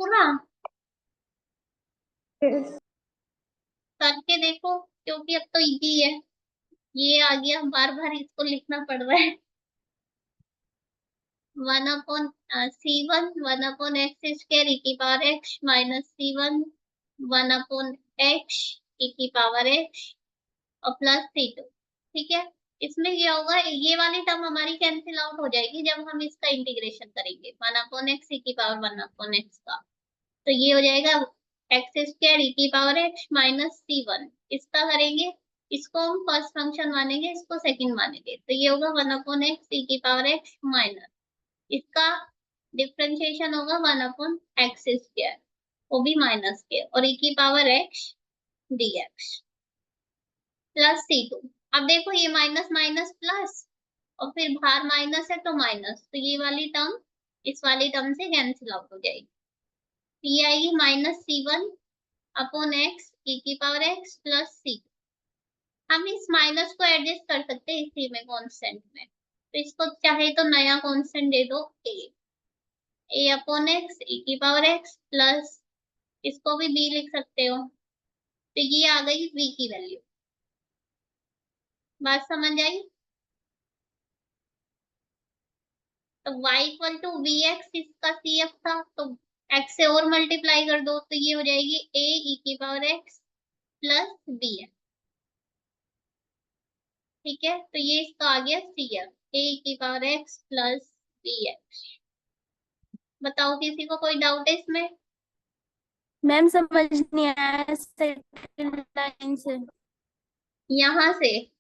पूरा करके देखो, क्योंकि अब तो इजी है। ये आ गया, बार बार इसको लिखना पड़ रहा है। 1/(c1) 1/(x² e⁻x - 1/(x e⁻x) और +(c2). ठीक है, इसमें क्या होगा, ये वाली टर्म हमारी कैंसिल आउट हो जाएगी जब हम इसका इंटीग्रेशन करेंगे 1/(x e⁻1/(x) का। तो ये हो जाएगा x² e⁻x - c1। इसका करेंगे, इसको हम फर्स्ट फंक्शन मानेंगे, इसको सेकंड मानेंगे, तो ये होगा 1/(x e⁻x माइनस, इसका डिफरेंशिएशन होगा 1/(x², वो भी माइनस के, और e⁻x dx +c2। अब देखो ये माइनस माइनस प्लस, और फिर बाहर माइनस है तो माइनस, तो ये वाली टर्म इस वाली टर्म से कैंसिल आउट हो जाएगी। ये आएगी -c1/(x e⁻x +c2। हम इस माइनस को एडजस्ट कर सकते हैं इसी में कांस्टेंट में, तो इसको चाहे तो नया कांस्टेंट दे दो a/x e⁻x प्लस, इसको भी b लिख सकते हो, तो ये आ गई v की वैल्यू। बात समझ आई? तो y equal to v x इसका CF था, तो x से और मल्टीप्लाई कर दो, तो ये हो जाएगी a e⁻x प्लस bx। ठीक है, तो ये इसका आ गया CF, a e⁻x plus bx। बताओ किसी को कोई डाउट है इसमें? मैम समझ नहीं आया सेकंड लाइन से। यहाँ से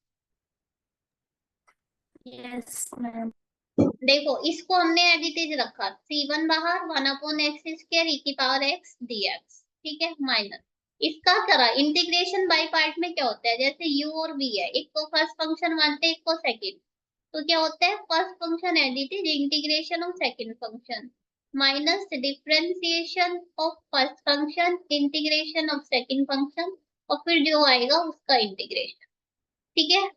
यस मैम। देखो, इसको हमने एज इट इज रखा, c1 बाहर 1/(x² e⁻x dx। ठीक है, माइनस इसका करा इंटीग्रेशन बाय पार्ट में। क्या होता है, जैसे u और v है, एक को फर्स्ट फंक्शन मानते हैं, एक को सेकंड, तो क्या होता है, first function as it is integration of second function minus differentiation of first function integration of second function, और फिर जो आएगा उसका इंटीग्रेशन। ठीक है,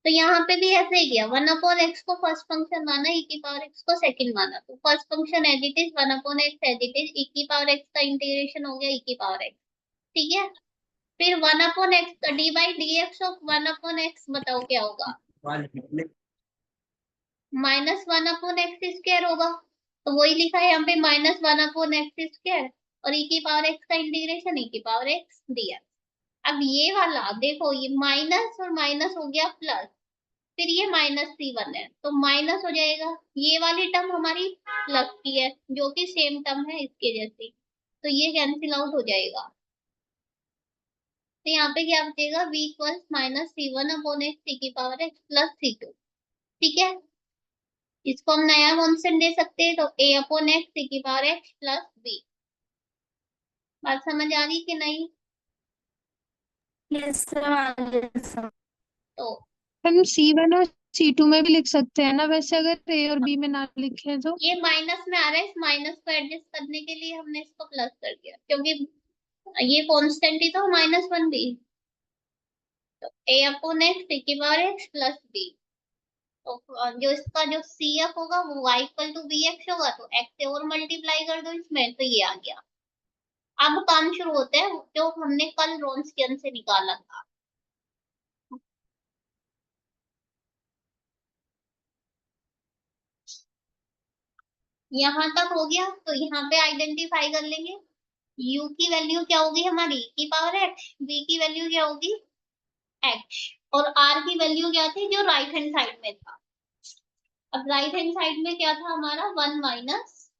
तो यहाँ पे भी ऐसे ही किया, 1/(x) को फर्स्ट फंक्शन माना, e⁻x को सेकंड माना, तो first function as it is 1/(x) as it is, e⁻x का इंटीग्रेशन हो गया e⁻x। ठीक है, फिर 1/(x) D by D x of 1/(x) बताओ क्या होगा, -1/(x² होगा, तो वही लिखा है यहाँ पे -1/(x², और e⁻x का इंटीग्रेशन e⁻x dx। अब ये वाला देखो, ये माइनस और माइनस हो गया प्लस, फिर ये -c1 है तो माइनस हो जाएगा, ये वाली टर्म हमारी प्लस की है जो कि सेम टर्म है इसके जैसी, तो ये कैंसिल आउट हो जाएगा। तो यहाँ पे क्या बचेगा, v equals -c1/(x e⁻x plus c2। ठीक है, इसको हम नया कांस्टेंट दे सकते हैं, तो a/(x e⁻x प्लस b। बात समझ आ रही कि नहीं? Yes ma'am. तो हम C1 और C2 में भी लिख सकते हैं ना वैसे, अगर A और B में ना लिखे तो। ये माइनस में आ रहा है, इस माइनस को एडजस्ट करने के लिए हमने इसको प्लस कर दिया, क्योंकि ये कांस्टेंट ही तो -1 भी, तो a/(x e⁻x प्लस b। तो जो इसका जो CF होगा वो y equal to b x होगा, तो x से और मल्टीप्लाई कर दो इसमें, तो ये आ गया। अब काम शुरू होता है जो हमने कल रोन्सकियन से निकाला था। यहाँ तक हो गया, तो यहाँ पे आइडेंटिफाई कर लेंगे u की वैल्यू क्या होगी हमारी e⁻x, v की वैल्यू क्या होगी x, और r की वैल्यू क्या थी जो राइट हैंड साइड में था। अब राइट हैंड साइड में क्या था हमारा 1 माइनस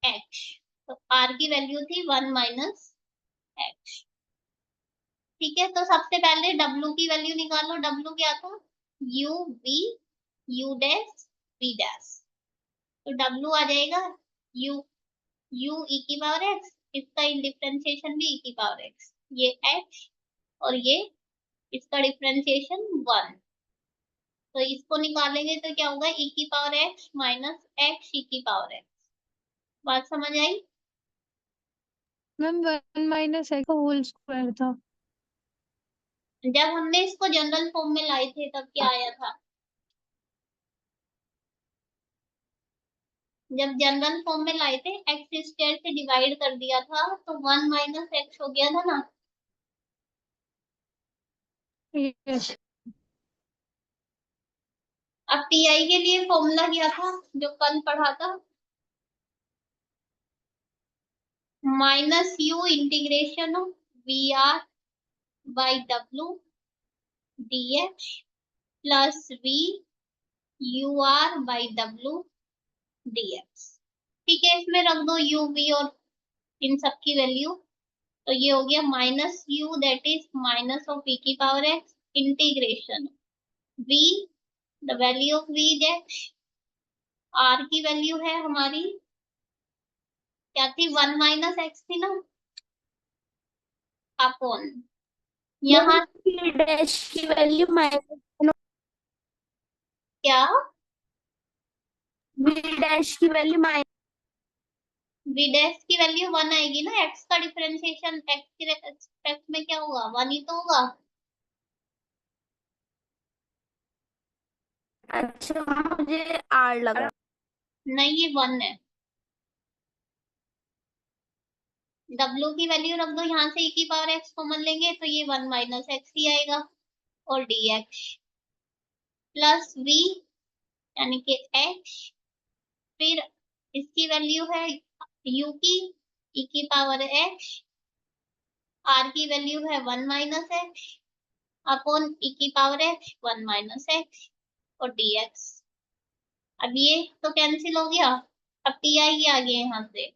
x, तो r की वैल्यू थी 1 माइनस x। ठीक है, तो सबसे पहले w की वैल्यू निकालो, w क्या था u v u dash v dash, तो w आ जाएगा u u e⁻x, इसका डिफरेंशिएशन भी e⁻x, ये x, और ये इसका डिफरेंशिएशन 1, तो इसको निकालेंगे तो क्या होगा e⁻x माइनस x e⁻x। बात समझ आई? मैम 1 - x होल स्क्वायर था। जब हमने इसको जनरल फॉर्म में लाए थे तब क्या आया था, जब जनरल फॉर्म में लाए थे एक्स स्क्वायर से डिवाइड कर दिया था तो 1 माइनस एक्स हो गया था ना। यस अब पी आई के लिए फॉर्मूला क्या था जो कल पढ़ा था, minus you integration of we R by W D H plus we you R by W D x. ठीक है, इसमें रख दो यू वी और इन सब की वैल्यू। तो ये हो गया minus u that is minus of v की power x integration v, the value of v that are की वैल्यू है हमारी क्या थी, 1 माइनस एक्स थी ना, अपॉन मैम यहाँ पी डैश की वैल्यू माइनस क्या, बी डैश की वैल्यू माइनस। वी डैश की वैल्यू 1 आएगी ना, एक्स का डिफरेंशिएशन एक्स के रेस्पेक्ट में क्या होगा, 1 ही तो होगा। अच्छा मुझे आर लगा। नहीं ये 1 है। डब्ल्यू की वैल्यू रख दो, यहाँ से e की पावर एक्स कॉमन लेंगे तो ये 1 माइनस एक्स ही आएगा और डी एक्स प्लस वी यानी कि एक्स, फिर इसकी वैल्यू है यू की e की पावर एक्स, आर की वैल्यू है 1 माइनस एक्स अपॉन e की पावर एक्स 1 माइनस एक्स और डी एक्स। अब ये तो कैंसिल हो गया, अब टी आई आ गया यहाँ से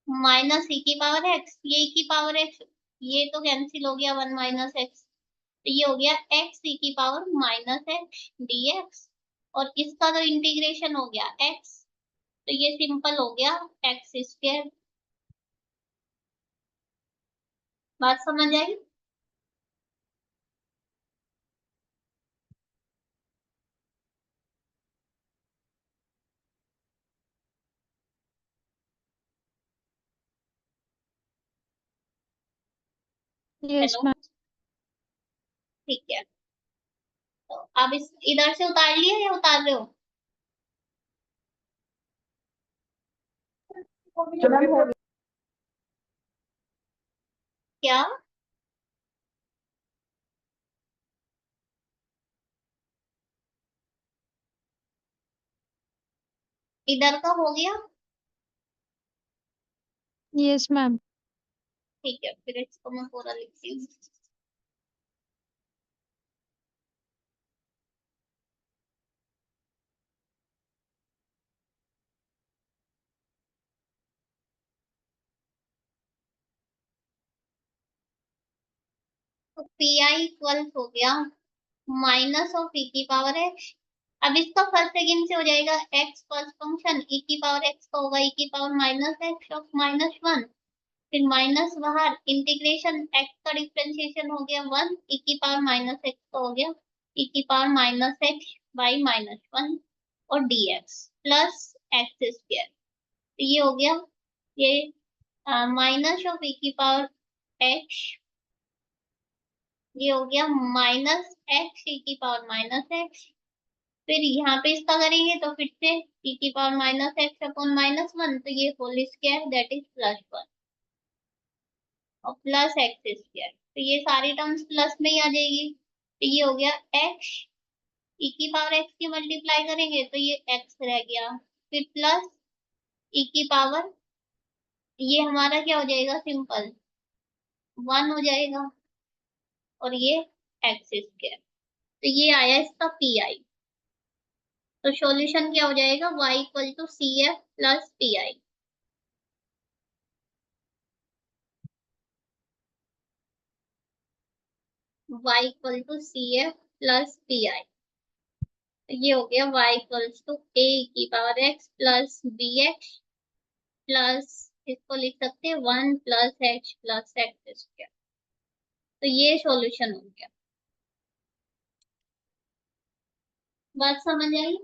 माइनस e की पावर एक्स, ये e की पावर एक्स ये तो कैंसिल हो गया 1 माइनस एक्स, तो ये हो गया एक्स e की power minus x D x और इसका तो इंटीग्रेशन हो गया एक्स, तो ये सिंपल हो गया एक्स स्क्वायर। बात समझ आई। Yes hello, ma'am. ठीक है, तो अब इस इधर से उतार लिया या उतार रहे हो। क्या इधर का हो गया, यस मैम। ठीक है फिर इसको मैं पूरा लिखती हूँ। तो पी आई इक्वल्स हो गया माइनस ऑफ e की पावर एक्स, अब इसका फर्स्ट सेकंड से हो जाएगा एक्स फर्स्ट फंक्शन e की पावर एक्स का होगा e की power minus x of minus 1, फिर माइनस बाहर इंटीग्रेशन एक्स का डिफरेंशिएशन हो गया 1 e की पावर माइनस एक्स का हो गया e की power minus x by minus 1 और D x plus x square, तो ये हो गया ये माइनस ऑफ e की पावर एक्स, ये हो गया माइनस एक्स e की पावर माइनस एक्स, फिर यहाँ पे इसका करेंगे तो फिर से e की power minus x upon minus 1, तो ये whole square that is plus 1 और प्लस एक्स स्क्वायर, तो ये सारी टर्म्स प्लस में ही आ जाएगी, तो ये हो गया एक्स e की पावर एक्स की मल्टीप्लाई करेंगे तो ये एक्स रह गया, फिर प्लस e की पावर ये हमारा क्या हो जाएगा सिंपल 1 हो जाएगा और ये एक्स स्क्वायर, तो ये आया इसका पी आई। तो सॉल्यूशन क्या हो जाएगा y equal to C F plus P I. y equal to C F plus P I, तो ये हो गया y इक्वल्स टू ए की power x plus b x plus इसको लिख सकते हैं 1 plus x plus x square, तो ये सॉल्यूशन हो गया। बात समझ आई।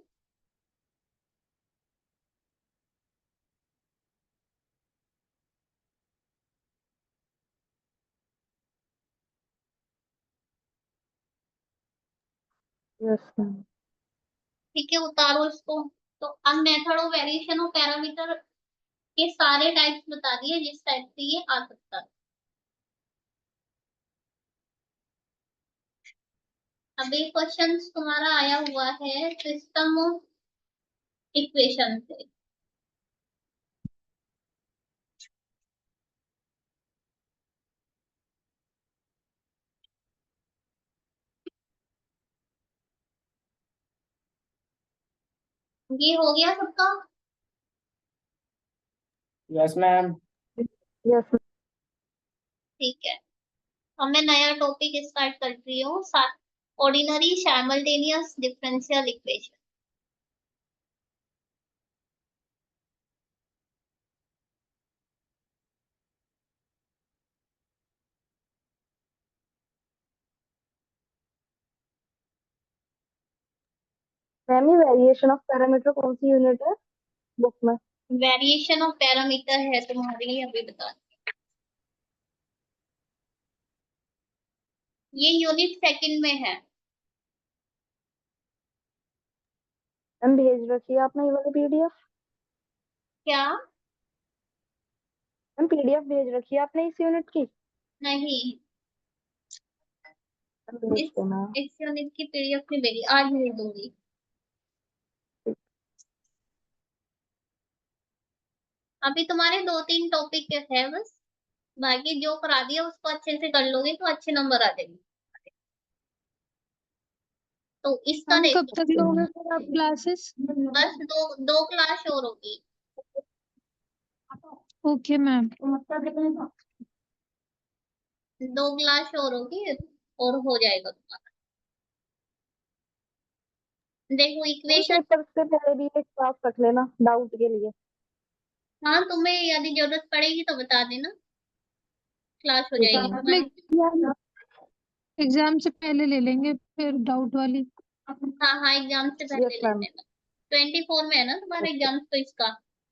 Yes ma'am. ठीक है उतारो इसको। तो अब method of variation of parameter के सारे टाइप्स बता दिए जिस टाइप से ये आ सकता है। अभी क्वेश्चन तुम्हारा आया हुआ है सिस्टम ऑफ इक्वेशन से। ये हो गया सबका? Yes ma'am. यस ठीक है, अब मैं नया टॉपिक स्टार्ट कर रही हूँ, ordinary simultaneous differential equation. Ma'am, ये वेरिएशन ऑफ पैरामीटर कौन सी यूनिट है बुक में? वेरिएशन ऑफ पैरामीटर है तुम्हारी, अभी बता। ये यूनिट सेकंड में है। मैम, भेज रखी है आपने ये वाली पीडीएफ? क्या? मैम, पीडीएफ भेज रखी है आपने इस यूनिट की? नहीं, भेज इस देना। इस यूनिट की पीडीएफ नहीं मेरी, आज भेज दूंगी। अभी तुम्हारे 2-3 टॉपिक है बस, बाकी जो करा दिया उसको अच्छे से कर लोगे तो अच्छे नंबर आ जाएंगे। तो इसका हम कब देखो, तक लोगे फिर आप क्लासेस? बस दो क्लास और होगी। Okay ma'am. 2 क्लास और होगी और हो जाएगा तुम्हारा। देखो इक्वेशन, पेपर से पहले भी एक क्लास रख लेना डाउट के लिए। हाँ तुम्हें यदि जरूरत पड़ेगी तो बता देना, क्लास हो जाएगी हम तुम्हारी। एग्जाम से पहले ले लेंगे फिर डाउट वाली। हाँ हाँ, एग्जाम से पहले यस ले मैम। लेना। 24 में है ना तुम्हारा एग्जाम, तो इसका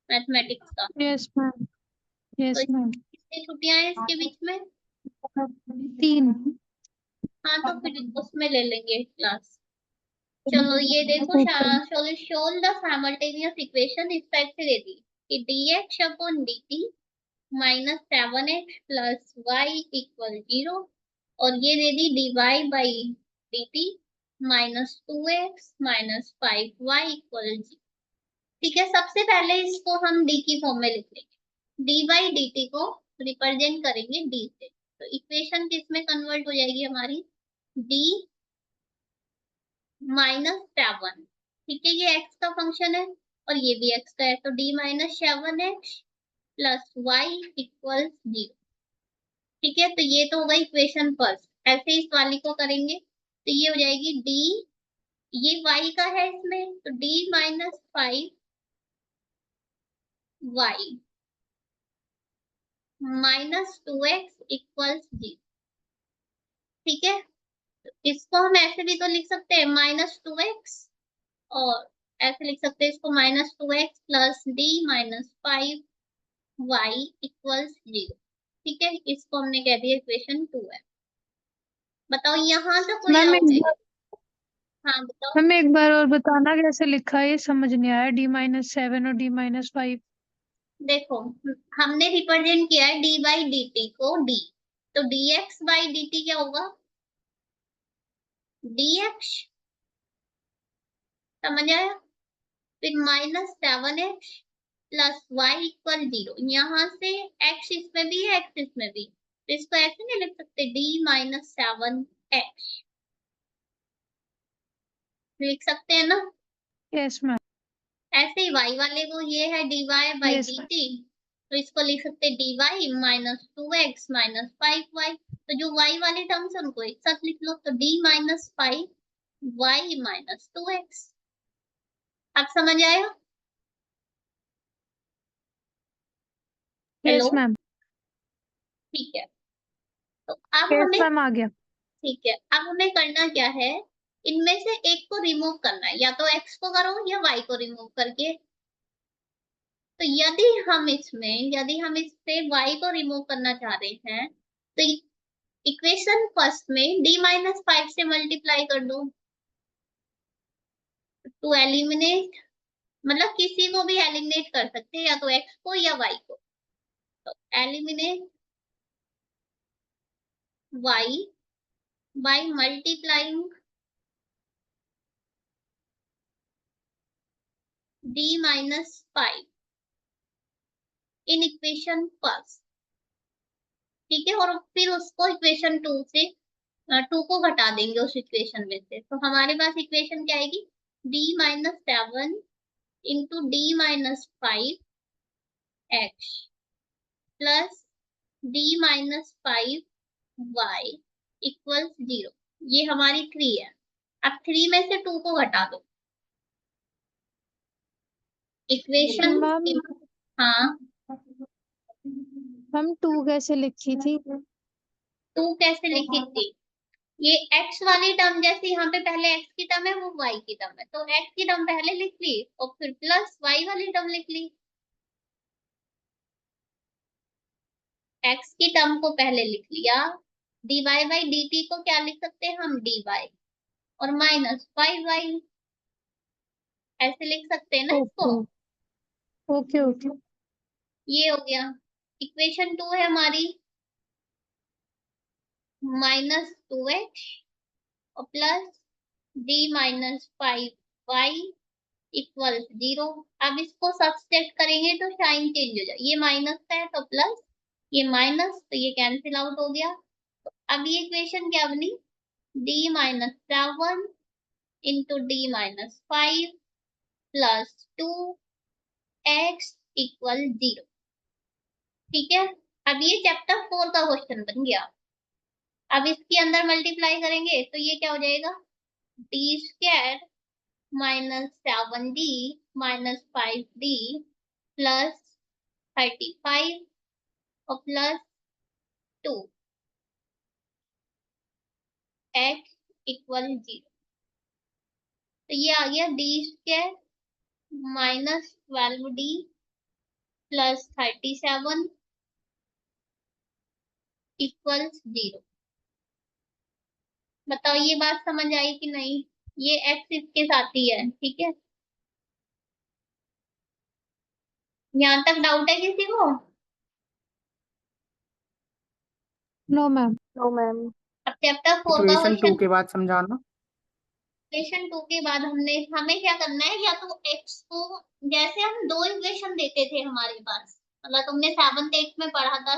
मैथमेटिक्स का। Yes ma'am. तो यस मैम। कितनी छुट्टियां हैं इसके बीच में? 3। हाँ तो फिर उसमें ले लेंगे क्लास। चलो ये देखो, सोल्व द साइमल्टेनियस इक्वेशन इस टाइप से दे दी कि dx upon dt minus 7x plus y equal 0, और ये दे दी dy by dt minus 2x minus 5y equal 0। ठीक है, सबसे पहले इसको हम d की फॉर्म में लिख लेंगे। d बाई dt को रिप्रेजेंट करेंगे d से, तो इक्वेशन किस में कन्वर्ट हो जाएगी हमारी? d माइनस 7, ठीक है, ये x का फंक्शन है और ये भी x का है, तो d minus 7x plus y equal 0। ठीक है, तो ये तो होगा इक्वेशन फर्स्ट। ऐसे इस वाली को करेंगे तो ये हो जाएगी d, ये y का है इसमें, तो d minus 5y minus 2x equal 0। ठीक है, तो इसको हम ऐसे भी तो लिख सकते हैं -2x, और ऐसे लिख सकते हैं इसको -2x plus d minus 5y equal 0। ठीक है, इसको हमने कह दिया इक्वेशन 2 है। बताओ यहाँ तक कोई मैम डाउट है? हाँ बताओ। मैम एक बार और बताना कैसे लिखा है, ये समझ नहीं आया। D-7 और D-5। देखो, हमने रिप्रेजेंट किया है d बाई डी टी को d, तो dx बाई डी टी क्या होगा? dx, समझ आया? फिर -7x प्लस वाई इक्वल 0, यहाँ से x इसमें भी है x इसमें भी, तो इसको ऐसे नहीं लिख सकते d माइनस 7x, लिख सकते हैं ना? Yes ma'am. ऐसे ही y वाले को ये है dy by yes D ma'am. T, तो इसको लिख सकते हैं dy minus 2x minus 5y, तो जो y वाले टर्म्स है उनको एक साथ लिख लो, तो d minus 5y minus 2x। अब समझ आया? Hello, yes ma'am. ठीक है, तो अब यस हमें, मैम आ गया। ठीक है, अब हमें करना क्या है, इनमें से एक को रिमूव करना है, या तो x को करो या y को रिमूव करके। तो यदि हम इससे y को रिमूव करना चाह रहे हैं, तो इक्वेशन फर्स्ट में d माइनस 5 से मल्टीप्लाई कर दो टू एलिमिनेट मतलब किसी को भी एलिमिनेट कर सकते हैं, या तो x को या y को। तो eliminate y by multiplying d minus 5 in equation first. ठीक है, और फिर उसको इक्वेशन 2 से 2 को घटा देंगे उस इक्वेशन में से। तो हमारे पास इक्वेशन क्या आएगी, d minus 7 into D minus 5x plus d minus 5y equals 0। ये हमारी 3 है। अब 3 में से 2 को घटा दो। इक्वेशन मैम हाँ, हम 2 कैसे लिखी थी? 2 कैसे लिखी थी, ये x वाली टर्म जैसे यहाँ पे पहले x की टर्म है वो y की टर्म है, तो x की टर्म पहले लिख ली और फिर प्लस y वाली टर्म लिख ली। x की टर्म को पहले लिख लिया, dy बाई dt को क्या लिख सकते हैं हम, dy और माइनस 5y, ऐसे लिख सकते हैं ना इसको। Okay okay. ये हो गया। इक्वेशन 2 है हमारी माइनस 2x और plus d minus 5y equal 0। अब इसको सब्सट्रैक्ट करेंगे तो साइन चेंज हो जाए, ये माइनस का है तो प्लस, ये माइनस तो ये कैंसिल आउट हो गया। तो अब ये इक्वेशन क्या बनी, d minus 7 into D minus 5 plus 2x equal 0। ठीक है, अब ये चैप्टर 4 का क्वेश्चन बन गया। अब इसके अंदर मल्टीप्लाई करेंगे तो ये क्या हो जाएगा, D square minus 7d minus 5d plus 35 और प्लस 2x इक्वल 0। तो ये आ गया D square minus 12d plus 37 equal 0। बताओ ये बात समझ आई कि नहीं, ये x इसके साथ ही है। ठीक है, यहाँ तक डाउट है किसी को? No ma'am. No ma'am. अब चैप्टर 4 का इक्वेशन 2 क्वेश्चन, के बाद समझाना। इक्वेशन 2 के बाद हमें क्या करना है, या तो x को, जैसे हम दो इक्वेशन देते थे हमारे पास, मतलब तुमने 7th 8th में पढ़ा था,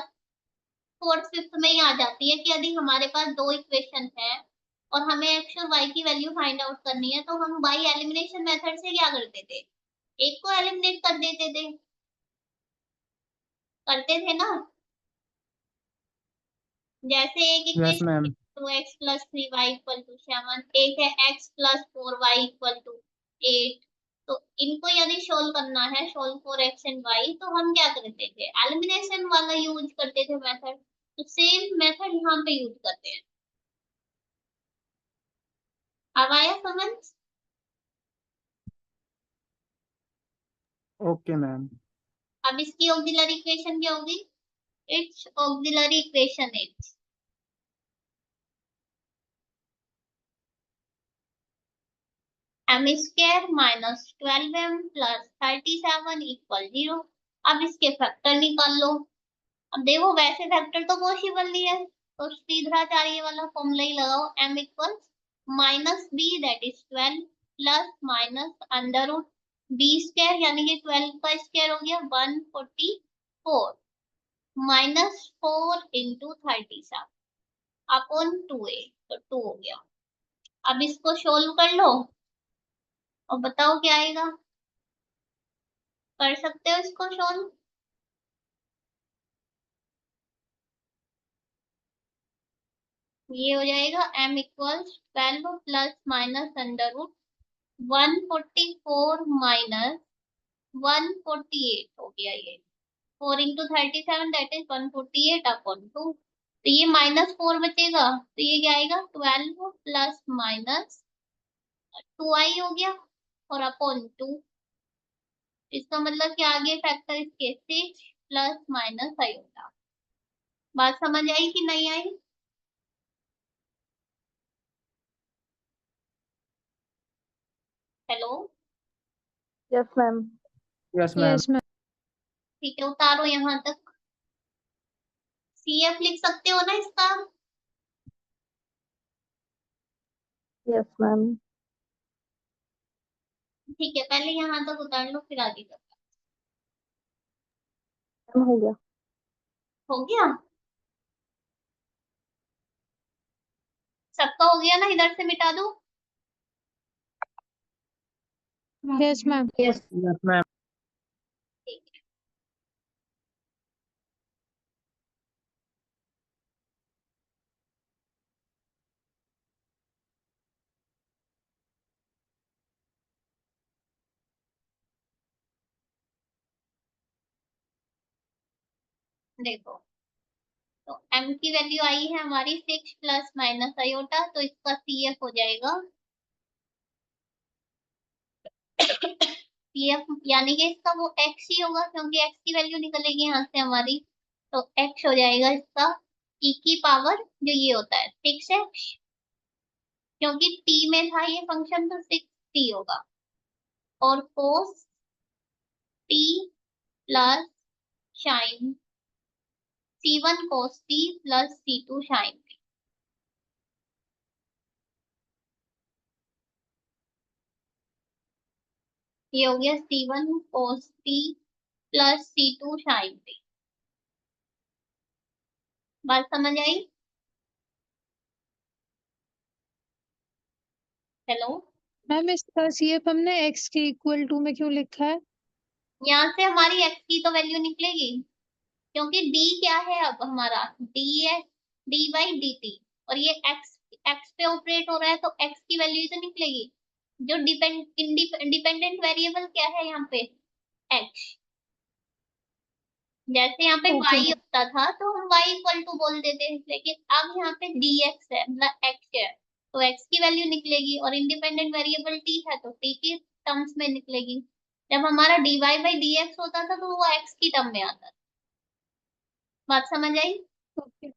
4th 5th में ही आ जाती है कि यदि हमारे पास दो इक्वेशन है और हमें x और y की वैल्यू फाइंड आउट करनी है, तो हम बाई एलिमिनेशन मेथड से क्या करते थे, एक को एलिमिनेट कर देते थे, करते थे ना। जैसे एक yes equation ma'am. 2x plus 3y equal to 7, एक है x plus 4y equal to 8। तो इनको यदि सोल्व करना है, solve for x and y, तो हम क्या करते थे, एलिमिनेशन वाला यूज करते थे मेथड। तो सेम मेथड यहाँ पे यूज करते हैं। अब आया समझ? Okay ma'am. अब इसकी ऑक्सिलरी इक्वेशन क्या होगी, it's auxiliary equation is m square minus 12m plus 37 equal 0। अब इसके फैक्टर निकाल लो। अब देखो वैसे फैक्टर तो पॉसिबल नहीं है, तो सीधाचार्य वाला फॉर्मूला ही लगाओ, m equal minus b that is 12 plus minus under root b square, यानी कि 12 का स्क्वायर हो गया 144 माइनस 4 इंटू 37 अपॉन 2a, तो 2 हो गया। अब इसको सोल्व कर लो और बताओ क्या आएगा, कर सकते हो इसको सोल्व। ये हो जाएगा m equals 12 plus minus under root 144 minus 148 हो गया ये, 4 इंटू 37 दैट इज 148 अपॉन 2। तो ये माइनस 4 बचेगा, तो ये क्या आएगा 12 प्लस माइनस 2i हो गया और अपॉन 2। इसका मतलब क्या आ गया फैक्टर इसके 6 प्लस माइनस आई होगा। बात समझ आई कि नहीं आई? Hello, yes ma'am. Yes ma'am. Yes ma'am. ठीक है, उतारो यहाँ तक। CF लिख सकते हो ना इसका? Yes ma'am. ठीक है, पहले यहाँ तक उतार लो फिर आगे करो। हो गया। हो गया? सबका हो गया ना? इधर से मिटा दो। Yes ma'am. Yes. Yes ma'am. ठीक है। देखो, तो m की वैल्यू आई है हमारी 6 प्लस माइनस आयोटा, तो इसका CF हो जाएगा CF, यानी कि इसका वो x ही होगा, क्योंकि x की वैल्यू निकलेगी यहाँ से हमारी, तो x हो जाएगा इसका e की पावर, जो ये होता है 6x, क्योंकि t में था ये फंक्शन तो 6t होगा, और cos t plus sine C1 cos t plus C2 sine t। ये हो गया C1 cos t plus C2 sine t। बात समझ आई? हेलो? मैम इसका CF हमने x के इक्वल टू में क्यों लिखा है? यहाँ से हमारी x की तो वैल्यू निकलेगी, क्योंकि d क्या है अब हमारा, d है dy dt, और ये x पे ऑपरेट हो रहा है, तो x की वैल्यू तो निकलेगी। जो डिपेंडेंट वेरिएबल क्या है यहाँ पे, x। जैसे यहाँ पे ओके y मैम। होता था तो हम y इक्वल टू बोल देते हैं, लेकिन अब यहाँ पे dx है, मतलब x है, तो x की वैल्यू निकलेगी, और इंडिपेंडेंट वेरिएबल t है तो t की टर्म्स में निकलेगी। जब हमारा dy बाई dx होता था तो वो x की टर्म में आता था। बात समझ आई? ओके।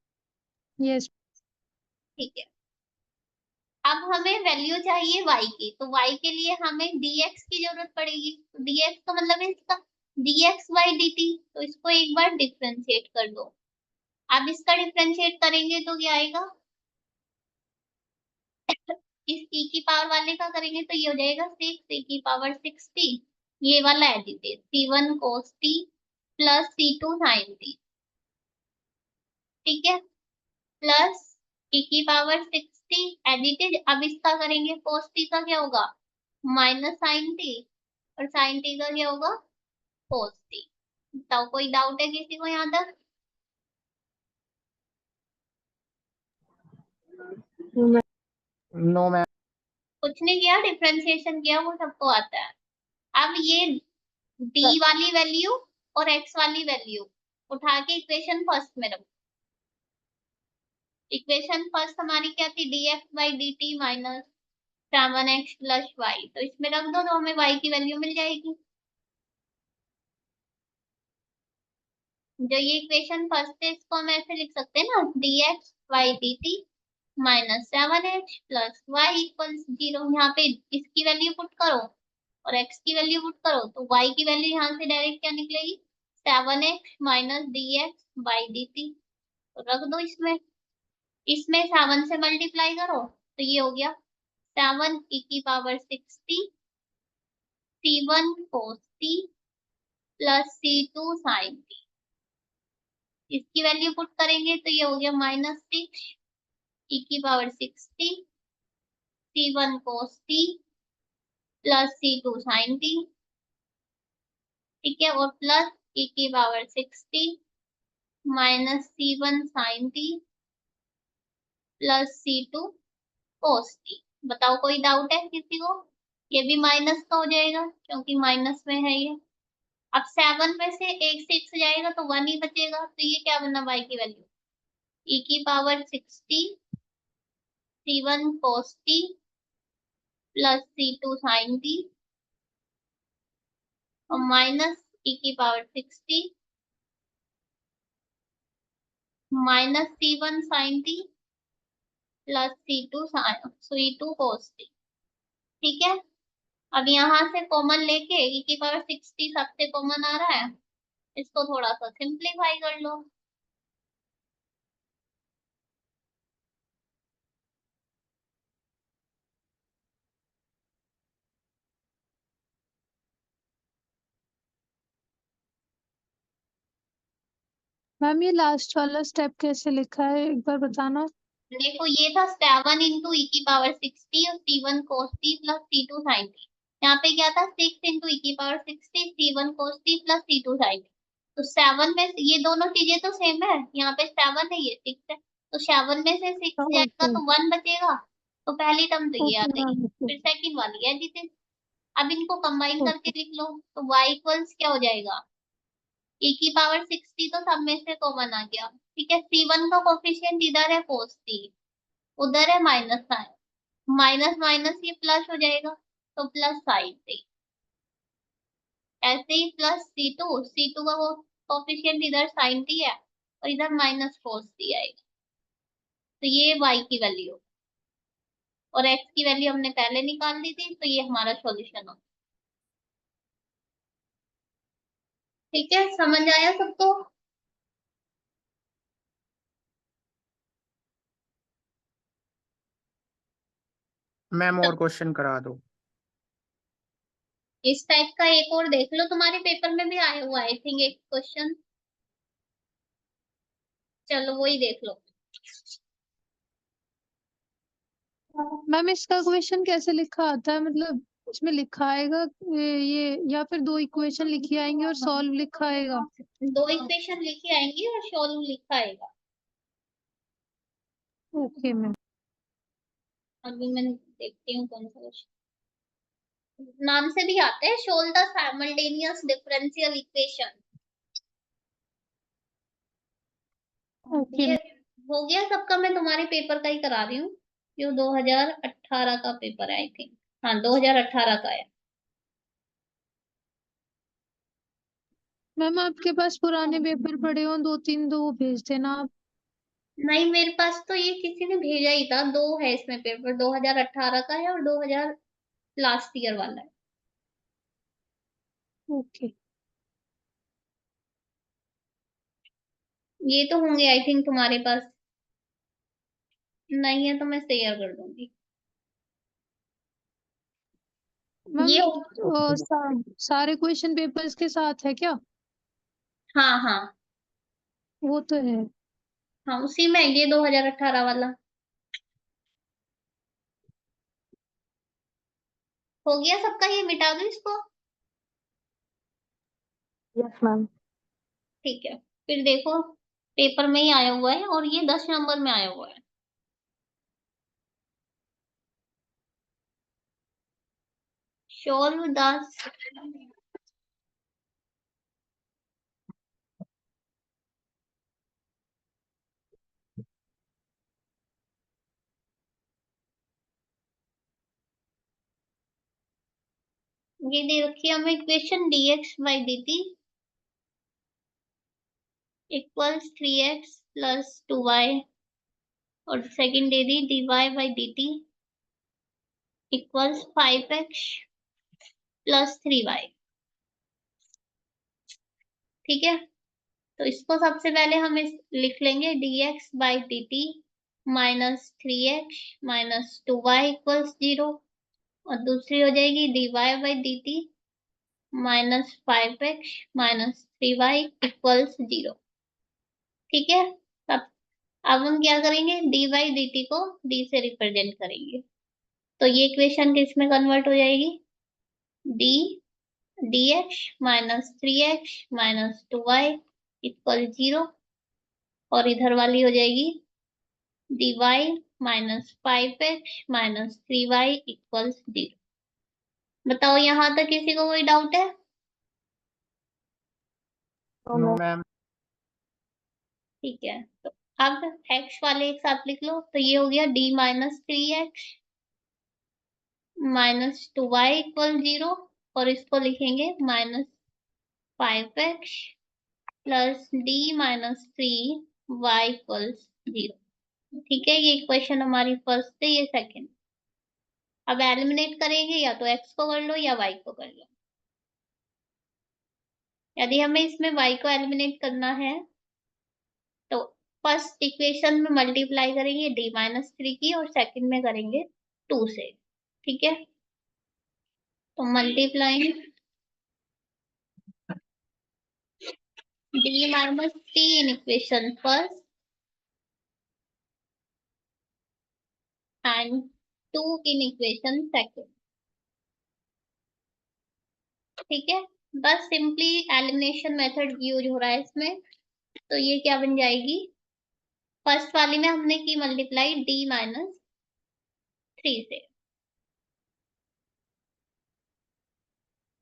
यस। ठीक है। अब हमें वैल्यू चाहिए y की, तो y के लिए हमें dx की जरूरत पड़ेगी, तो dx का मतलब है इसका dx by dt, तो इसको एक बार डिफ्रेंशिएट कर दो। अब इसका डिफ्रेंशिएट करेंगे तो क्या आएगा, इस e की पावर वाले का करेंगे तो ये हो जाएगा 6 e की पावर 60, ये वाला edited C1 cos t plus C2 sin t, ठीक है, प्लस e की पावर 60 एडिटेड। अब इसका करेंगे cos t का क्या होगा, माइनस sin t, और sin t का क्या होगा, cos t। बताओ, कोई डाउट है किसी को यहाँ तक? No ma'am. कुछ नहीं किया, डिफरेंशिएशन किया, वो सबको आता है। अब ये d वाली वैल्यू और x वाली वैल्यू उठा के इक्वेशन फर्स्ट में रखो। इक्वेशन फर्स्ट हमारी क्या थी, dx by dt minus 7x plus y, तो इसमें रख दो तो हमें y की वैल्यू मिल जाएगी। जो ये इक्वेशन फर्स्ट है इसको हम ऐसे लिख सकते हैं ना, dx by dt minus 7x plus y equals 0। यहाँ पे इसकी वैल्यू पुट करो और x की वैल्यू पुट करो, तो y की वैल्यू यहाँ से डायरेक्ट क्या निकलेगी, 7x minus dx by dt, तो रख दो इसमें। इसमें 7 से मल्टीप्लाई करो तो ये हो गया 7 e की power 60 C1 cos t plus C2 sin t। इसकी वैल्यू पुट करेंगे तो ये हो गया माइनस 6 e की power 60 C1 cos t plus C2 sin t, ठीक है, और प्लस e की power 60 minus C1 sin t plus C2 cos t। बताओ, कोई डाउट है किसी को? ये भी माइनस का हो जाएगा क्योंकि माइनस में है ये। अब 7 में से एक 6 जाएगा तो 1 ही बचेगा, तो ये क्या बना y की वैल्यू, e की power 60 C1 cos t plus C2 sin t, और माइनस e की power 60 minus C1 sin t plus C2 cos t, ठीक है। अब यहाँ से कॉमन लेके e की पावर 60 सबसे कॉमन आ रहा है, इसको थोड़ा सा सिंप्लीफाई कर लो। मैम ये लास्ट वाला स्टेप कैसे लिखा है एक बार बताना। देखो ये था 7 इंटू ई की पावर 60 और C1 cos t plus C2 sin t। यहाँ पे क्या था 6 इंटू ई की power 60 C1 cos t plus C2 sin t। तो 7 में ये दोनों चीजें तो सेम है, यहाँ पे 7 है ये 6 है, तो 7 में से 6 जाएगा ओके तो 1 बचेगा। तो पहली टर्म तो ये आ ओके गई, मैम ओके फिर सेकंड वाली है जिसे अब इनको कंबाइन करके ओके लिख लो। तो y इक्वल्स क्या हो जाएगा, e की पावर 60 तो सब में से कॉमन आ गया, ठीक है। C1 का कोफिशिएंट इधर है cos t, उधर है माइनस साइन, माइनस माइनस ये प्लस हो जाएगा तो प्लस साइन थी। ऐसे ही प्लस सी टू का वो कोफिशिएंट इधर साइन टी है और इधर माइनस कोस टी आएगा। तो ये y की वैल्यू और x की वैल्यू हमने पहले निकाल ली थी, तो ये हमारा सॉल्यूशन हो। ठीक है, समझ आया सबको। मैम तो और क्वेश्चन करा दो। इस टाइप का एक और देख लो, तुम्हारे पेपर में भी आया हुआ आई थिंक एक क्वेश्चन, चलो वही देख लो। मैम इसका क्वेश्चन कैसे लिखा आता है, मतलब इसमें लिखा आएगा ये या फिर दो इक्वेशन लिखी आएंगी और सॉल्व लिखा आएगा। दो इक्वेशन लिखी आएंगी और सॉल्व लिखा आएगा। Okay ma'am. अभी मैं देखती हूँ कौन सा क्वेश्चन, नाम से भी आते हैं solve the simultaneous differential equation. Okay ये हो गया सबका, मैं तुम्हारे पेपर का ही करा रही हूँ, जो 2018 का पेपर है आई थिंक, हाँ 2018 का है। मैम आपके पास पुराने पेपर पड़े हो दो तीन, दो भेज देना आप। नहीं मेरे पास तो ये किसी ने भेजा ही था, दो है इसमें पेपर, 2018 का है और 2000 लास्ट ईयर वाला है। ओके ये तो होंगे आई थिंक तुम्हारे पास, नहीं है तो मैं शेयर कर दूंगी। मैम ये सारे क्वेश्चन पेपर्स के साथ है क्या। हाँ हाँ वो तो है। हाँ, उसी में है ये 2018 वाला। हो गया सबका, ये मिटा दो इसको। Yes ma'am. ठीक है, फिर देखो पेपर में ही आया हुआ है और ये 10 नंबर में आया हुआ है। सोल्व 10। ये दे रखी है हमें equation dx by dt equals 3x plus 2y, और सेकंड दे दी dy by dt equals 5x plus 3y। ठीक है, तो इसको सबसे पहले हम लिख लेंगे dx by dt minus 3x minus 2y equals 0, और दूसरी हो जाएगी dy by dt minus 5x minus 3y equals 0। ठीक है, अब हम क्या करेंगे, dy बाई dt को d से रिप्रेजेंट करेंगे, तो ये इक्वेशन किस में कन्वर्ट हो जाएगी, d dx minus 3x minus 2y equal 0, और इधर वाली हो जाएगी dy minus 5x minus 3y equals 0। बताओ यहाँ तक किसी को कोई डाउट है। तो नो मैम मैम। ठीक है, तो अब x वाले एक साथ लिख लो, तो ये हो गया d minus 3x minus 2y equal 0, और इसको लिखेंगे minus 5x plus d minus 3y equals 0। ठीक है, ये इक्वेशन हमारी फर्स्ट है, ये सेकंड। अब एलिमिनेट करेंगे या तो x को कर लो या y को कर लो। यदि हमें इसमें y को एलिमिनेट करना है तो फर्स्ट इक्वेशन में मल्टीप्लाई करेंगे d-3 की और सेकंड में करेंगे 2 से। ठीक है, तो multiplying d-3 in equation first and 2 in equation second। ठीक है, बस सिंपली एलिमिनेशन मेथड यूज हो रहा है इसमें। तो ये क्या बन जाएगी, फर्स्ट वाली में हमने की मल्टीप्लाई d-3 से।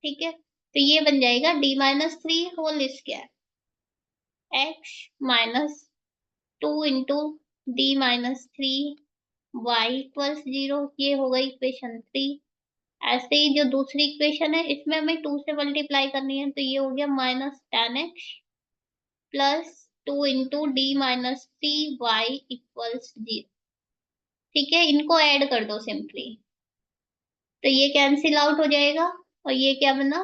ठीक है, तो ये बन जाएगा d-3 whole square x minus 2 into d-3 y equals 0। ये होगा इक्वेशन 3। ऐसे ही जो दूसरी इक्वेशन है इसमें हमें 2 से मल्टीप्लाई करनी है, तो ये हो गया -10x plus 2 into d-3 y equals 0। ठीक है, इनको ऐड कर दो सिंपली, तो ये कैंसिल आउट हो जाएगा और ये क्या बना